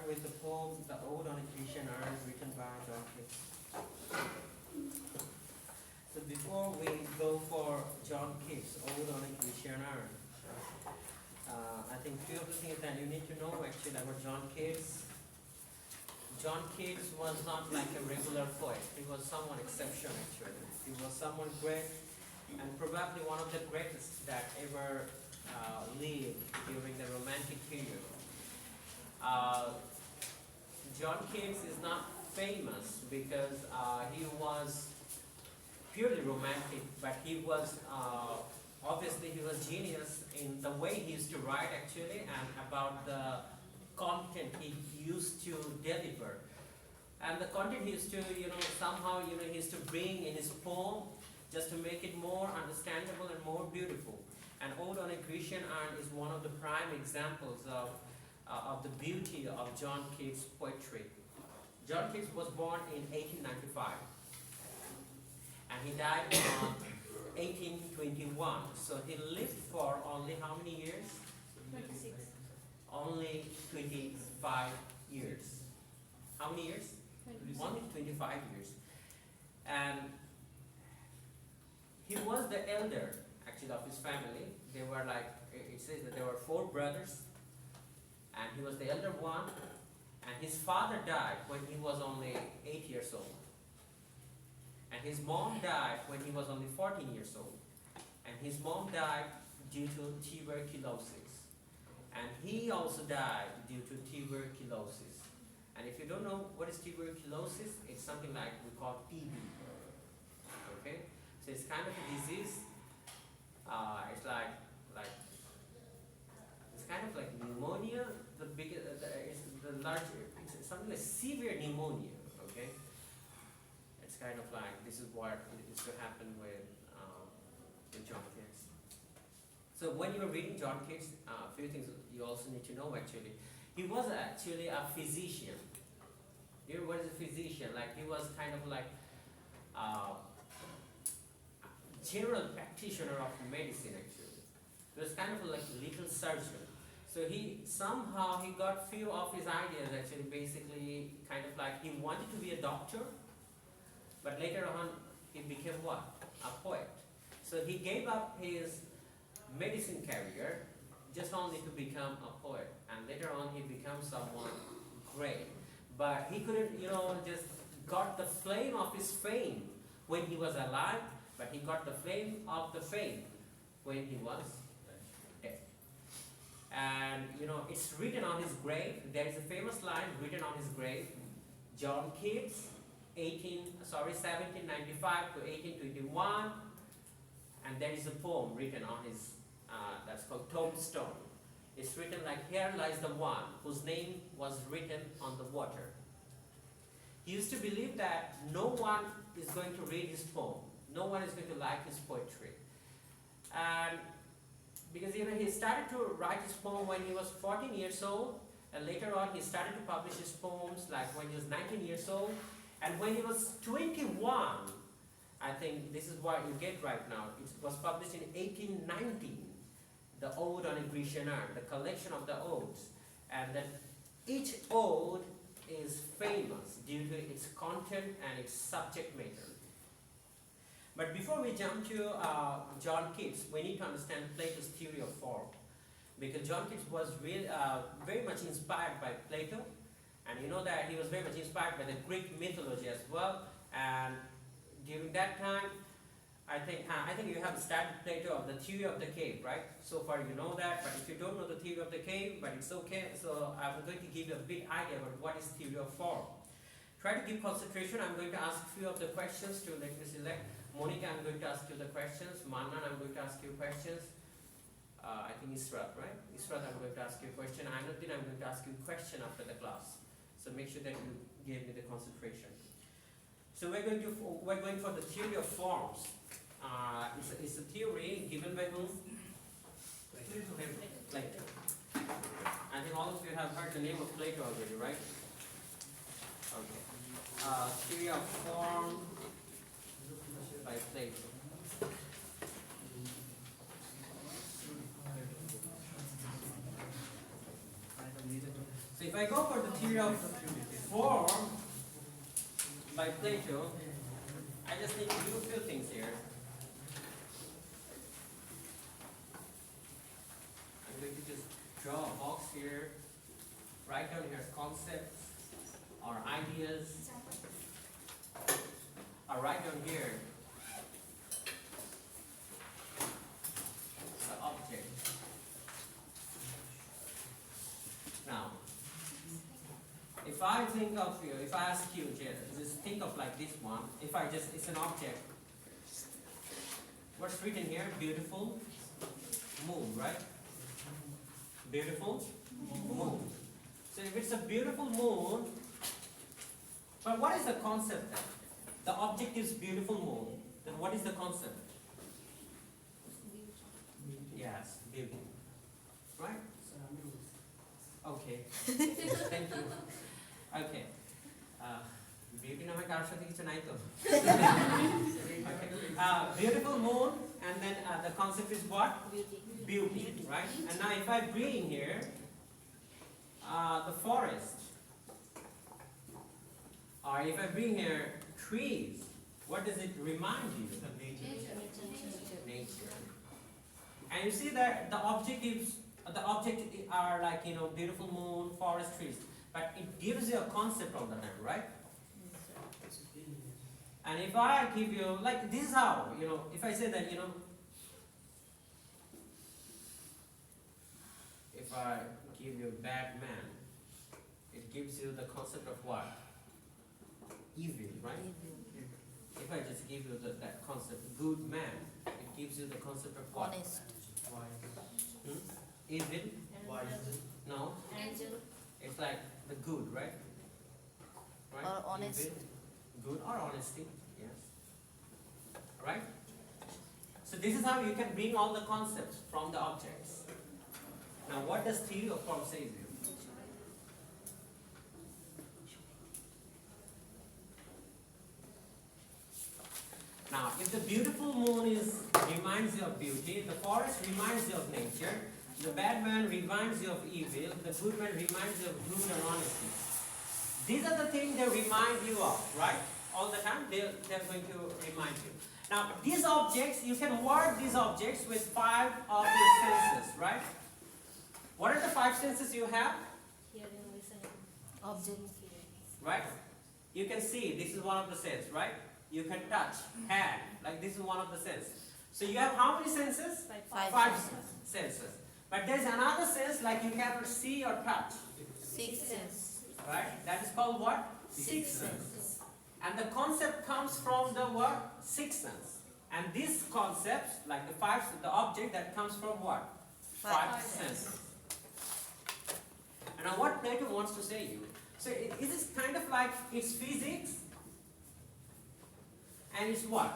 with the poem The Ode on a Grecian Urn, written by John Keats. So before we go for John Keats' Ode on a Grecian Urn, I think few of the things that you need to know actually about John Keats. John Keats was not like a regular poet. He was someone exceptional actually. He was someone great and probably one of the greatest that ever lived during the Romantic period. John Keats is not famous because he was purely romantic, but he was obviously he was genius in the way he used to write actually, and about the content he used to deliver. And the content he used to, somehow, he used to bring in his poem just to make it more understandable and more beautiful. And Ode on a Grecian Urn is one of the prime examples of the beauty of John Keats' poetry. John Keats was born in 1895 and he died in 1821. So he lived for only how many years? 26. Only 25 years. How many years? 26. Only 25 years. And he was the elder actually of his family. They were like, it says that there were 4 brothers and he was the elder one, and his father died when he was only 8 years old. And his mom died when he was only 14 years old. And his mom died due to tuberculosis. And he also died due to tuberculosis. And if you don't know what is tuberculosis, it's something like we call TB. Okay? So it's kind of a disease. It's kind of like pneumonia. The biggest, it's the larger. It's something like severe pneumonia. Okay? It's kind of like this is what is to happen with John Keats. So when you are reading John Keats, a few things you also need to know actually. He was actually a physician. You know what is a physician? Like he was kind of like general practitioner of medicine actually. He was kind of like a little surgeon. So he somehow he got few of his ideas actually basically kind of like he wanted to be a doctor, but later on he became what? A poet. So he gave up his medicine career just only to become a poet, and later on he became someone great. But he couldn't, just got the flame of his fame when he was alive, but he got the flame of the fame when he was dead. And it's written on his grave. There is a famous line written on his grave: John Keats, 1795 to 1821. And there is a poem written on his, that's called Tombstone. It's written like, "Here lies the one whose name was written on the water." He used to believe that no one is going to read his poem. No one is going to like his poetry. And because he started to write his poem when he was 14 years old, and later on he started to publish his poems like when he was 19 years old. And when he was 21, I think this is what you get right now. It was published in 1819, the Ode on a Grecian Urn, the collection of the odes. And then each ode is famous due to its content and its subject matter. But before we jump to John Keats, we need to understand Plato's theory of form. Because John Keats was really, very much inspired by Plato. And you know that he was very much inspired by the Greek mythology as well. And during that time, I think you have studied Plato of the theory of the cave, right? So far you know that, but if you don't know the theory of the cave, but it's okay. So I'm going to give you a bit idea about what is theory of form. Try to give concentration. I'm going to ask a few of the questions to let me select. Monica, I'm going to ask you the questions. Manan, I'm going to ask you questions. I think Israt, right? Israt, I'm going to ask you a question. Ainuddin, I'm going to ask you a question after the class. So make sure that you give me the concentration. So we're going for the theory of forms. It's a theory given by whom? Plato. I think all of you have heard the name of Plato already, right? Okay. Theory of form by Plato. So if I I go for the theory of form by Plato, I just need to do a few things here. I'm going to just draw a box here, write down here concepts or ideas. I'll write down here the object. Now, if I think of you, if I ask you, just think of like this one. If I just, it's an object. What's written here? Beautiful moon, right? Beautiful moon. So if it's a beautiful moon, but what is the concept then? The object is beautiful moon. Then what is the concept? Yes, beauty. Right? Okay. Thank you. Okay. Beauty নামে কার সাথে কিছু নাই তো? Okay. Beautiful moon, and then the concept is what? Beauty, right? And now if I bring here the forest, or if I bring here trees, what does it remind you? Nature. And you see that the objectives, the objects are like, you know, beautiful moon, forest, trees. But it gives you a concept all the time, right? And if I give you, like, this is how, you know, if I say that, you know, if I give you bad man, it gives you the concept of what? Evil, right? If I just give you that concept, good man, it gives you the concept of what? Honest. Evil? No. Angel. It's like the good, right? Right? Or honest. Evil, good or honesty, yes. Right? So this is how you can bring all the concepts from the objects. Now what does theory of form say here? Now, if the beautiful moon reminds you of beauty, the forest reminds you of nature, the bad man reminds you of evil, the good man reminds you of good and honesty. These are the things they remind you of, right? All the time, they're going to remind you. Now, these objects, you can word these objects with 5 of your senses, right? What are the 5 senses you have? Hearing, listening. Object. Right? You can see, this is one of the senses, right? You can touch, hand, like this is one of the senses. So you have how many senses? 5 senses. But there's another sense like you cannot see or touch. 6 sense. Right? That is called what? 6 sense. And the concept comes from the what? 6 sense. And these concepts, like the object that comes from what? 5 senses. And now what Plato wants to say you? So it is kind of like it's physics and it's what?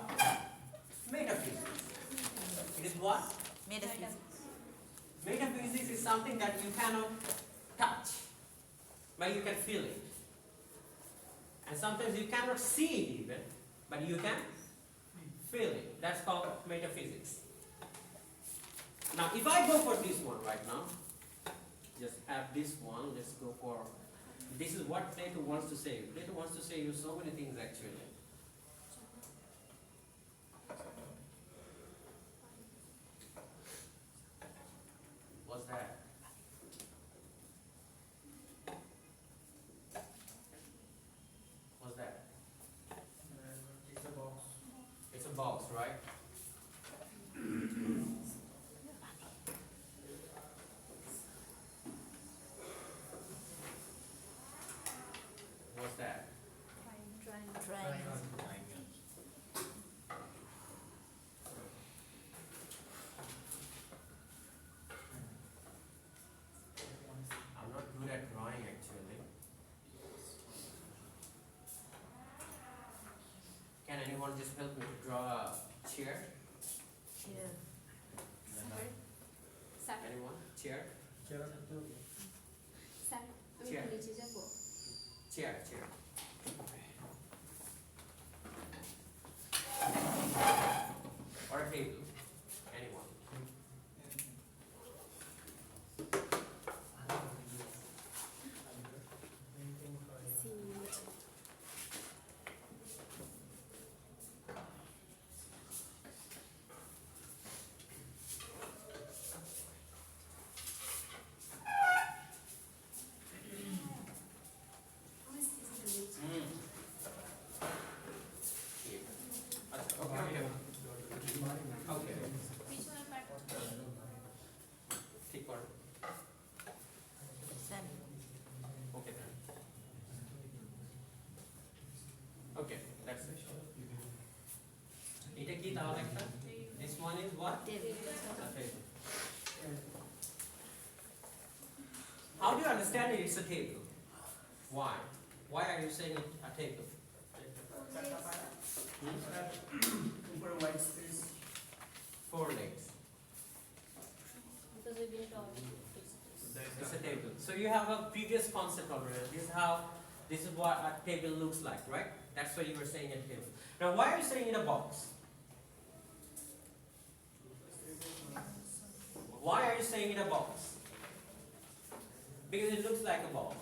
Metaphysics. It is what? Metaphysics. Metaphysics is something that you cannot touch, but you can feel it. And sometimes you cannot see it even, but you can feel it. That's called metaphysics. Now, if I go for this one right now, just have this one, let's go for, this is what Plato wants to say. Plato wants to say you so many things actually. What's that? What's that? It's a box. It's a box, right? What's that? Triangle. I'm not good at drawing actually. Can anyone just help me to draw a chair? Chair. Anyone? Chair? Chair. Chair. Or a table. Anyone? it out like that? This one is what? Table. A table. How do you understand it? It's a table. Why? Why are you saying it a table? Super white space. 4 legs. Because we did all It's a table. So you have a previous concept already. This is what a table looks like, right? That's what you were saying a table. Now why are you saying in a box? Why are you saying in a box? Because it looks like a box,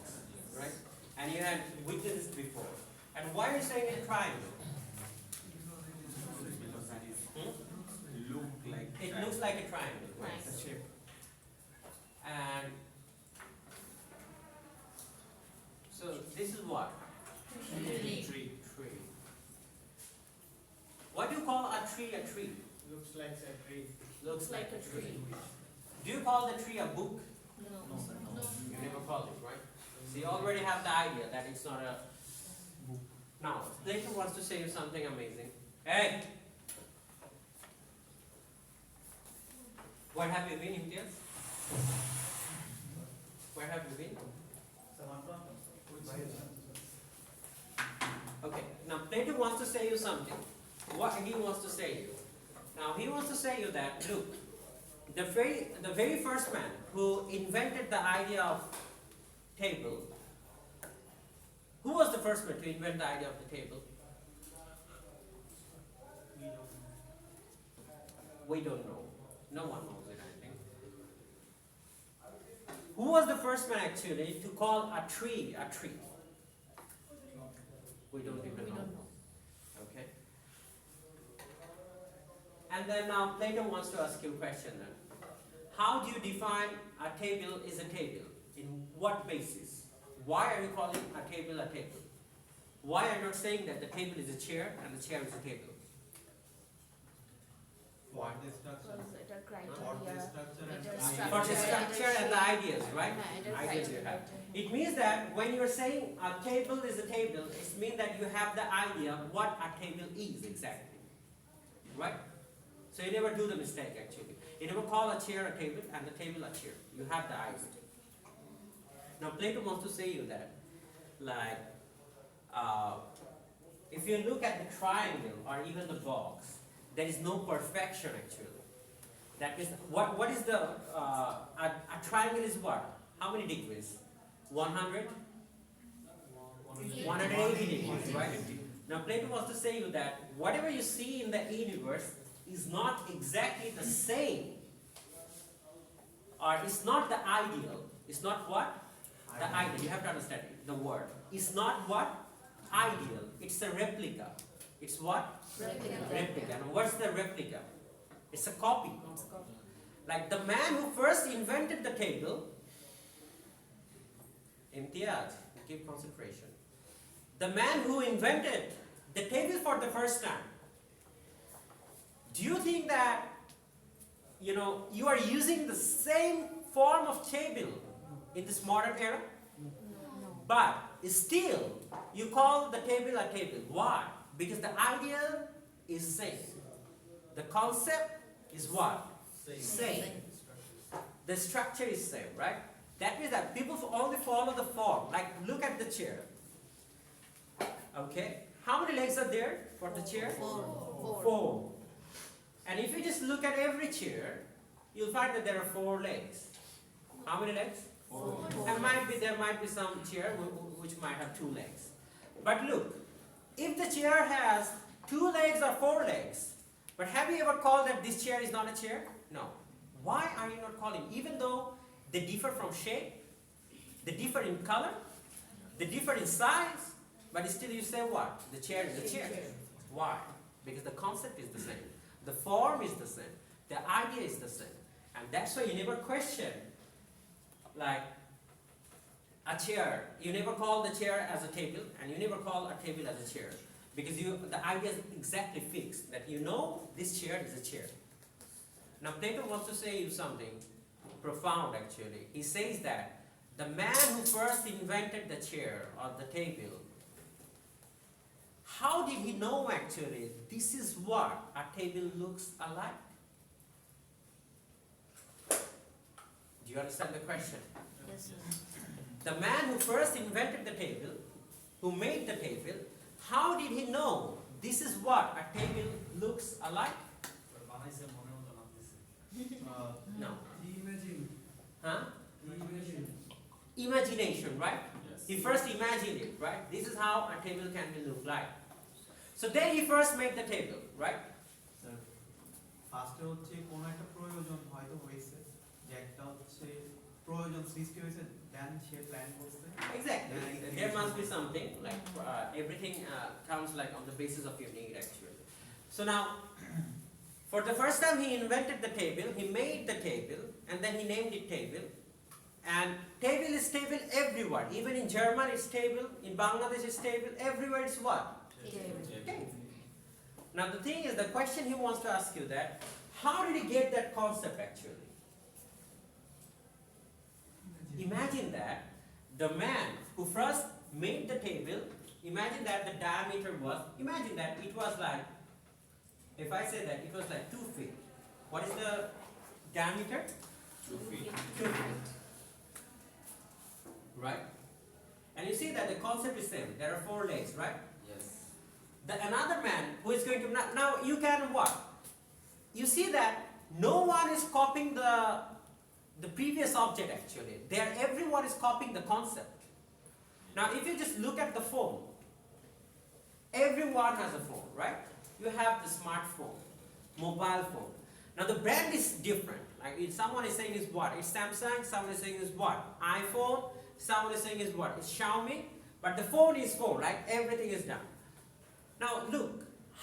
right? And you had witnessed this before. And why are you saying in a triangle? It looks like a triangle, right? Nice. The shape. And so this is what? Tree. Tree. Why do you call a tree a tree? Looks like a tree. Looks like a Like a tree. Do you call the tree a book? No. You never called it, right? So you already have the idea that it's not a book. Now, Plato wants to say you something amazing. Hey! Where have you been, Imtiaz? Where have you been? Okay, now Plato wants to say you something. What he wants to say you? Now he wants to say you that, look, the very first man who invented the idea of table, who was the first man to invent the idea of the table? We don't know. No one knows it, I think. Who was the first man actually to call a tree a tree? We don't even know. Okay. And then now Plato wants to ask you a question then. How do you define a table is a table? In what basis? Why are you calling a table a table? Why are you not saying that the table is a chair and the chair is a table? Why? For the structure and the ideas, right? Ideas you have. It means that when you're saying a table is a table, it means that you have the idea what a table is exactly. Right? So you never do the mistake actually. You never call a chair a table and the table a chair. You have the idea. Now Plato wants to say you that, like, if you look at the triangle or even the box, there is no perfection actually. That is, what is the, a triangle is what? How many degrees? 100? 180 degrees, right? Now Plato wants to say you that whatever you see in the universe is not exactly the same. Or it's not the ideal. It's not what? The ideal. You have to understand it, the word. It's not what? Ideal. It's a replica. It's what? Replica. And what's the replica? It's a copy. Like the man who first invented the table, Imtiaz, keep concentration. The man who invented the table for the first time, do you think that, you are using the same form of table in this modern era? No. But still, you call the table a table. Why? Because the idea is same. The concept is what? Same. The structure is same, right? That means that people only follow the form. Like, look at the chair. Okay? How many legs are there for the chair? 4. And if you just look at every chair, you'll find that there are 4 legs. How many legs? 4. And there might be some chair which might have 2 legs. But look, if the chair has 2 legs or 4 legs, but have you ever called that this chair is not a chair? No. Why are you not calling? Even though they differ from shape, they differ in color, they differ in size, but still you say what? The chair is a chair. Why? Because the concept is the same. The form is the same. The idea is the same. And that's why you never question, like, a chair. You never call the chair as a table, and you never call a table as a chair. Because the idea is exactly fixed, that this chair is a chair. Now Plato wants to say you something profound actually. He says that the man who first invented the chair or the table, how did he know actually this is what a table looks alike? Do you understand the question? Yes, sir. The man who first invented the table, who made the table, how did he know this is what a table looks alike? No. Imagine. Huh? Imagine. Imagination, right? Yes. He first imagined it, right? This is how a table can be look like. So then he first made the table, right? Sir ফার্স্টে হচ্ছে কোনো একটা প্রয়োজন হয়তো হয়েছে যে একটা হচ্ছে প্রয়োজন সৃষ্টি হয়েছে দেন সে প্ল্যান করছে Exactly. Yeah, There must be something like everything comes like on the basis of your need actually. So now, for the first time he invented the table, he made the table, and then he named it table. And table is table everywhere. Even in German it's table, in Bangladesh it's table, everywhere it's what? Table. Now the thing is, the question he wants to ask you that, how did he get that concept actually? Imagine that the man who first made the table, imagine that the diameter was, imagine that it was like, if I say that it was like 2 feet. What is the diameter? 2 feet. 2 feet. Right? And you see that the concept is same. There are 4 legs, right? Yes. Another man who is going to, now you can what? You see that no one is copying the previous object actually. Everyone is copying the concept. Now if you just look at the phone, everyone has a phone, right? You have the smartphone, mobile phone. Now the brand is different. Like if someone is saying is what? It's Samsung, someone is saying is what? iPhone, someone is saying is what? It's Xiaomi, but the phone is phone, like everything is done. Now look,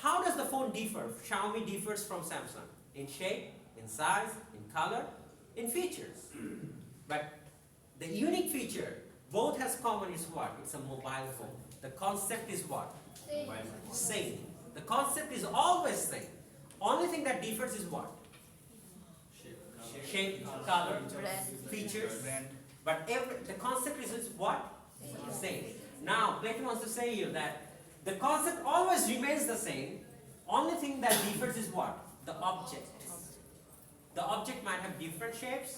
how does the phone differ? Xiaomi differs from Samsung in shape, in size, in color, in features. But the unique feature both has common is what? It's a mobile phone. The concept is what? Same. The concept is always same. Only thing that differs is what? Shape, color, features. But the concept is what? Same. Now Plato wants to say here that the concept always remains the same. Only thing that differs is what? The object. The object might have different shapes.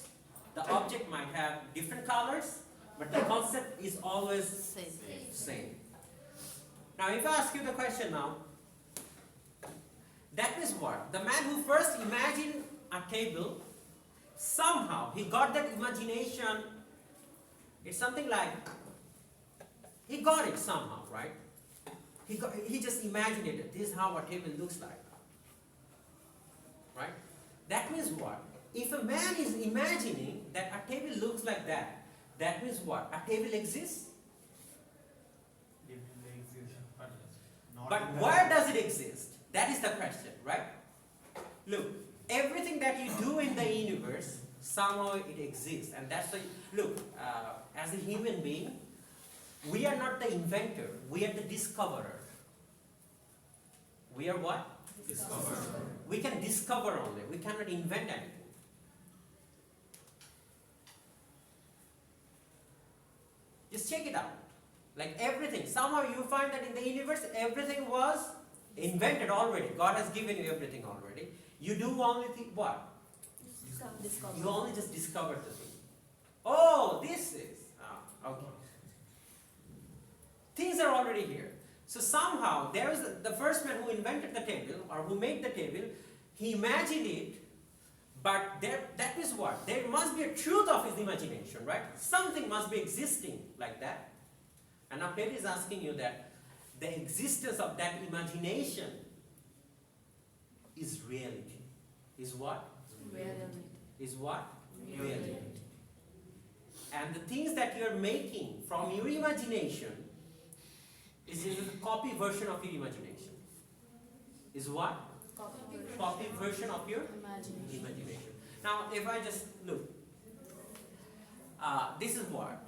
The object might have different colors. But the concept is always same. Now if I ask you the question now, that is what? The man who first imagined a table, somehow he got that imagination. It's something like, he got it somehow, right? He just imagined it. This is how a table looks like. Right? That means what? If a man is imagining that a table looks like that, that means what? A table exists? But where does it exist? That is the question, right? Look, everything that you do in the universe, somehow it exists. And that's why, look, as a human being, we are not the inventor, we are the discoverer. We are what? Discover. We can discover only, we cannot invent anything. Just check it out. Like everything, somehow you find that in the universe, everything was invented already. God has given you everything already. You do only what? You only just discover the thing. Oh, this is, okay. Things are already here. So somehow, there is the first man who invented the table, or who made the table, he imagined it, but that is what? There must be a truth of his imagination, right? Something must be existing like that. And now Plato is asking you that the existence of that imagination is reality. Is what? Reality. Is what? Reality. And the things that you are making from your imagination is a copy version of your imagination. Is what? Copy version of your imagination. Now, if I just look, this is what?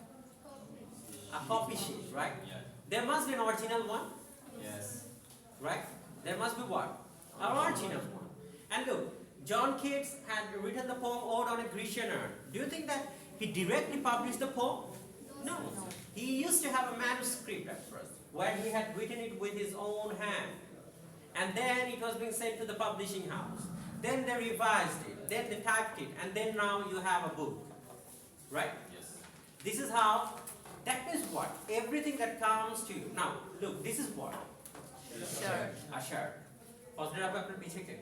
A copy sheet, right? Yeah. There must be an original one, Yes. right? There must be what? An original one. And look, John Keats had written the poem Ode on a Grecian Urn. Do you think that he directly published the poem? No. He used to have a manuscript at first. where he had written it with his own hand. And then it was being sent to the publishing house. Then they revised it, then they typed it, and then now you have a book. Right? Yes. This is how, that is what, everything that comes to you. Now, look, this is what? Shirt. A shirt. Positive আপনার পিছে কে?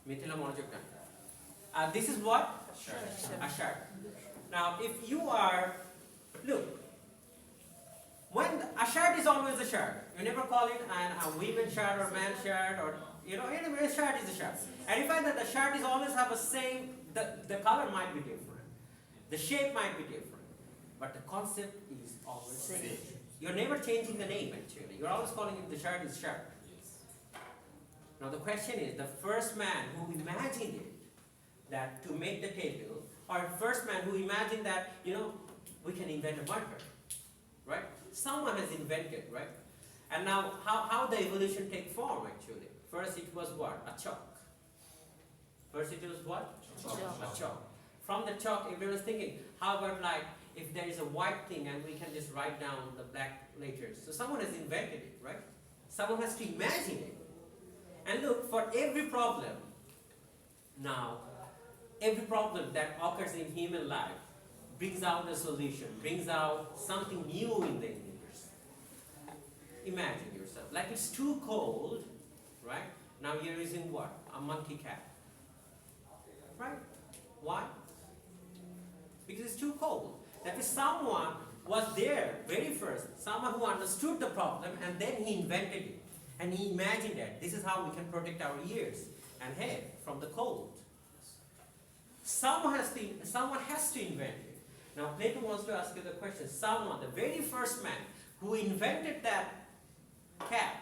মিথিলা মনোযোগ দেন। This is what? Shirt. A shirt. Now, if you are, look, when a shirt is always a shirt, you never call it a women's shirt or man's shirt or, anyway, a shirt is a shirt. And you find that the shirt is always have the same, the color might be different, the shape might be different, but the concept is always the same. You're never changing the name actually. You're always calling it the shirt is shirt. Yes. Now the question is, the first man who imagined it, that to make the table, or first man who imagined that, we can invent a marker, right? Someone has invented, right? And now, how the evolution take form actually? First it was what? A chalk. First it was what? Chalk. A chalk. From the chalk, everyone was thinking, how about like, if there is a white thing and we can just write down the black letters. So someone has invented it, right? Someone has to imagine it. And look, for every problem, now, every problem that occurs in human life brings out a solution, brings out something new in the universe. Imagine yourself, like it's too cold, right? Now you're using what? A monkey cap. Right? Why? Because it's too cold. That is, someone was there very first, someone who understood the problem and then he invented it. And he imagined that this is how we can protect our ears and head from the cold. Someone has to invent it. Now Plato wants to ask you the question, someone, the very first man who invented that cap,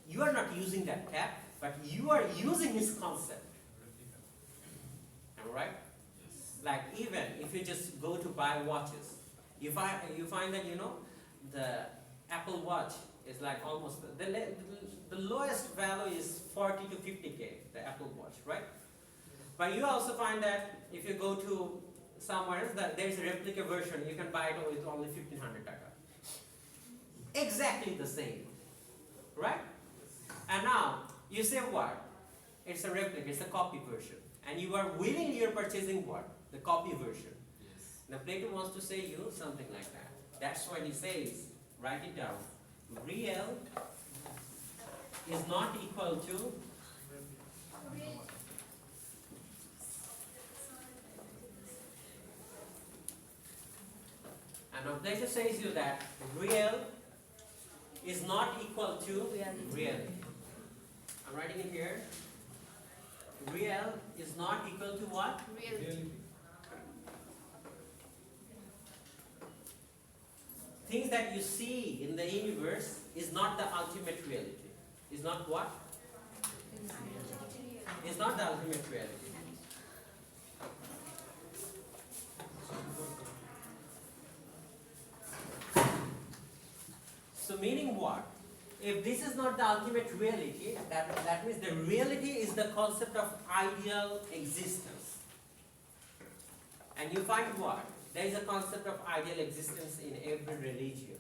you are not using that cap, but you are using his concept. Am I right? Yes. Like even if you just go to buy watches, you find that the Apple Watch is like almost the lowest value is 40 to 50K, the Apple Watch, right? But you also find that if you go to somewhere else, that there is a replica version, you can buy it with only 1,500 taka. Exactly the same, right? And now you say what? It's a replica, it's a copy version, and you are willingly you're purchasing what? The copy version. Yes. Now Plato wants to say you something like that. That's why he says, write it down. Real is not equal to and now Plato says you that real is not equal to reality. I'm writing it here. Real is not equal to what? Reality. Things that you see in the universe is not the ultimate reality. Is not what? Is not the ultimate reality. So meaning what? If this is not the ultimate reality, that means the reality is the concept of ideal existence. And you find what? There is a concept of ideal existence in every religion.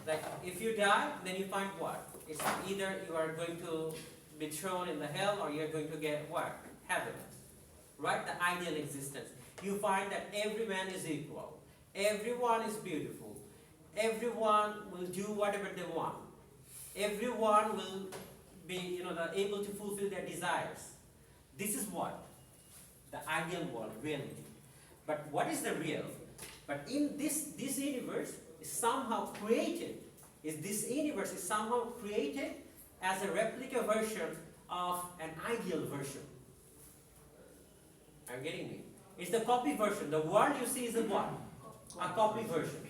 Like if you die, then you find what? It's either you are going to be thrown in the hell or you're going to get what? Heaven. Right? The ideal existence. You find that every man is equal. Everyone is beautiful. Everyone will do whatever they want. Everyone will be, able to fulfill their desires. This is what? The ideal world, reality. But what is the real? But in this universe is somehow created. This universe is somehow created as a replica version of an ideal version. Are you getting me? It's the copy version. The world you see is a what? A copy version.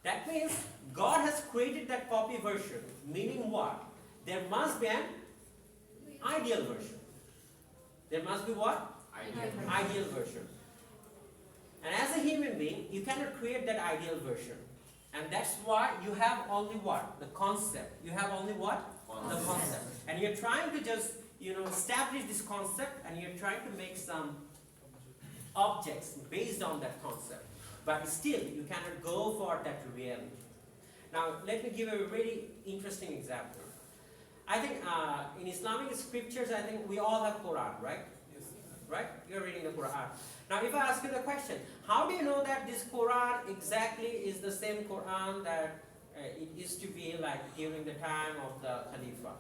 That means God has created that copy version, meaning what? There must be an ideal version. There must be what? Ideal version. And as a human being, you cannot create that ideal version. And that's why you have only what? The concept. You have only what? The concept. And you're trying to just, establish this concept and you're trying to make some objects based on that concept. but still you cannot go for that reality. Now let me give a very interesting example. I think in Islamic scriptures, I think we all have Quran, right? Yes. Right? You're reading the Quran. Now if I ask you the question, how do you know that this Quran exactly is the same Quran that it used to be like during the time of the Khalifa?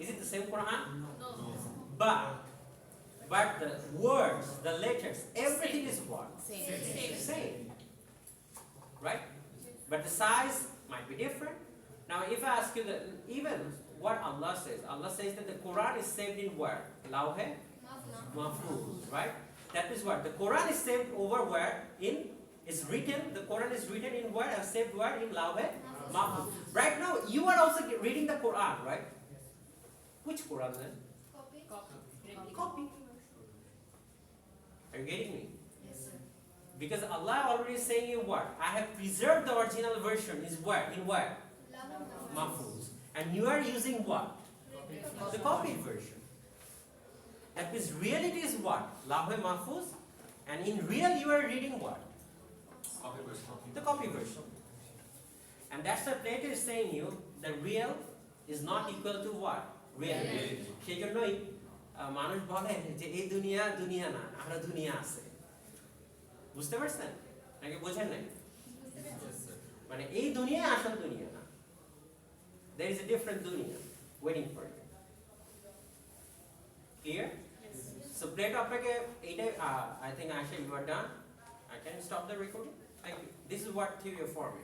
Is it the same Quran? No. But the words, the letters, everything is what? Same. Same. Right? But the size might be different. Now if I ask you that, even what Allah says that the Quran is saved in where? Lawhe Mahfuz, right? That is what? The Quran is saved over where? Is written, the Quran is written in where and saved where? In Lawhe Mahfuz. Right now, you are also reading the Quran, right? Which Quran then? Copy. Are you getting me? Yes, sir. Because Allah already is saying in what? I have preserved the original version is where? In where? Mahfuz. And you are using what? The copied version. That means reality is what? Lawhe Mahfuz. And in real you are reading what? The copy version. And that's what Plato is saying you, the real is not equal to what? Reality. সেই জন্যই মানুষ বলে যে এই দুনিয়া দুনিয়া না, আরো দুনিয়া আছে। বুঝতে পারছেন? নাকি বোঝেন নাই? মানে এই দুনিয়া আসল দুনিয়া না। There is a different dunya waiting for you. Clear? So Plato আপনাকে এইটা I think Aisha you are done. I can stop the recording. Thank you. This is what theory of forming.